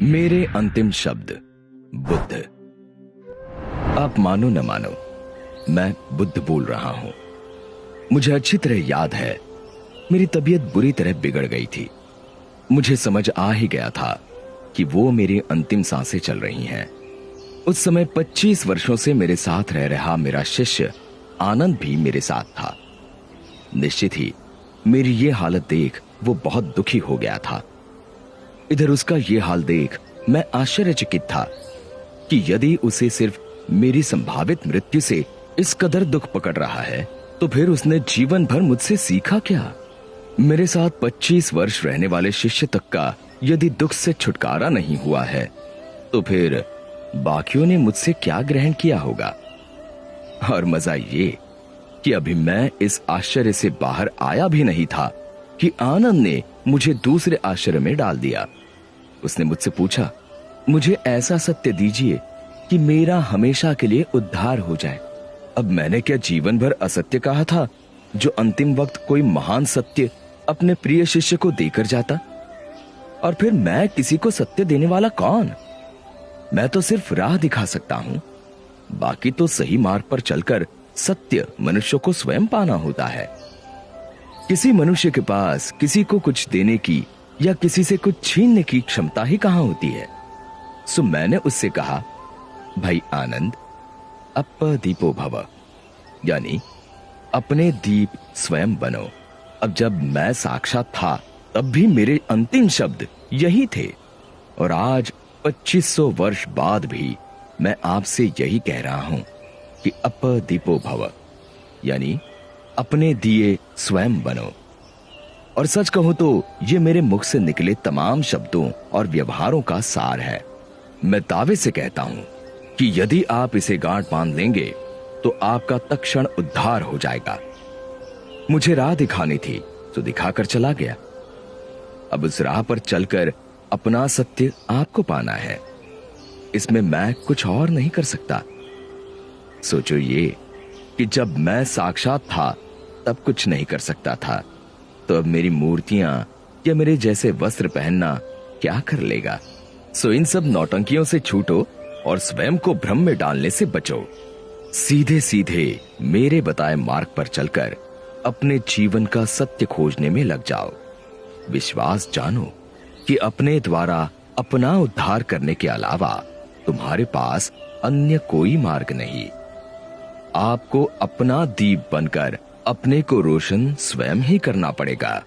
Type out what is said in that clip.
मेरे अंतिम शब्द बुद्ध। आप मानो न मानो, मैं बुद्ध बोल रहा हूं। मुझे अच्छी तरह याद है, मेरी तबीयत बुरी तरह बिगड़ गई थी। मुझे समझ आ ही गया था कि वो मेरी अंतिम सांसें चल रही हैं। उस समय 25 वर्षों से मेरे साथ रह रहा मेरा शिष्य आनंद भी मेरे साथ था। निश्चित ही मेरी ये हालत देख वो बहुत दुखी हो गया था। इधर उसका ये हाल देख मैं आश्चर्यचकित था कि यदि उसे सिर्फ मेरी संभावित मृत्यु से इस कदर दुख पकड़ रहा है, तो फिर उसने जीवन भर मुझसे सीखा क्या? मेरे साथ 25 वर्ष रहने वाले शिष्य तक का यदि दुख से छुटकारा नहीं हुआ है, तो फिर बाकियों ने मुझसे क्या ग्रहण किया होगा? और मजा ये कि अभी मैं इस आश्चर्य से बाहर आया भी नहीं था कि आनंद ने मुझे दूसरे आश्चर्य में डाल दिया। उसने मुझसे पूछा, मुझे ऐसा सत्य दीजिए कि मेरा हमेशा के लिए उद्धार हो जाए। अब मैंने क्या जीवन भर असत्य कहा था, जो अंतिम वक्त कोई महान सत्य अपने प्रिय शिष्य को देकर जाता? और फिर मैं किसी को सत्य देने वाला कौन? मैं तो सिर्फ राह दिखा सकता हूं। बाकी तो सही मार्ग पर चलकर सत्य मनुष्य को स्वयं पाना होता है। किसी मनुष्य के पास किसी को कुछ देने की या किसी से कुछ छीनने की क्षमता ही कहां होती है। सो मैंने उससे कहा, भाई आनंद, अप्पदीपो भव, यानी अपने दीप स्वयं बनो। अब जब मैं साक्षात था, तब भी मेरे अंतिम शब्द यही थे, और आज 2500 वर्ष बाद भी मैं आपसे यही कह रहा हूं कि अप्पदीपो भव, यानी अपने दिए स्वयं बनो। और सच कहूं तो ये मेरे मुख से निकले तमाम शब्दों और व्यवहारों का सार है। मैं दावे से कहता हूं कि यदि आप इसे गांठ बांध लेंगे तो आपका तत्क्षण उद्धार हो जाएगा। मुझे राह दिखानी थी तो दिखाकर चला गया। अब उस राह पर चलकर अपना सत्य आपको पाना है। इसमें मैं कुछ और नहीं कर सकता। सोचो ये कि जब मैं साक्षात था तब कुछ नहीं कर सकता था, तो अब मेरी मूर्तियां या मेरे जैसे वस्त्र पहनना क्या कर लेगा? सो इन सब नौटंकियों से छूटो और स्वयं को भ्रम में डालने से बचो। सीधे सीधे मेरे बताए मार्ग पर चलकर अपने जीवन का सत्य खोजने में लग जाओ। विश्वास जानो कि अपने द्वारा अपना उद्धार करने के अलावा तुम्हारे पास अन्य कोई मार्ग नहीं। आपको अपना दीप बनकर अपने को रोशन स्वयं ही करना पड़ेगा।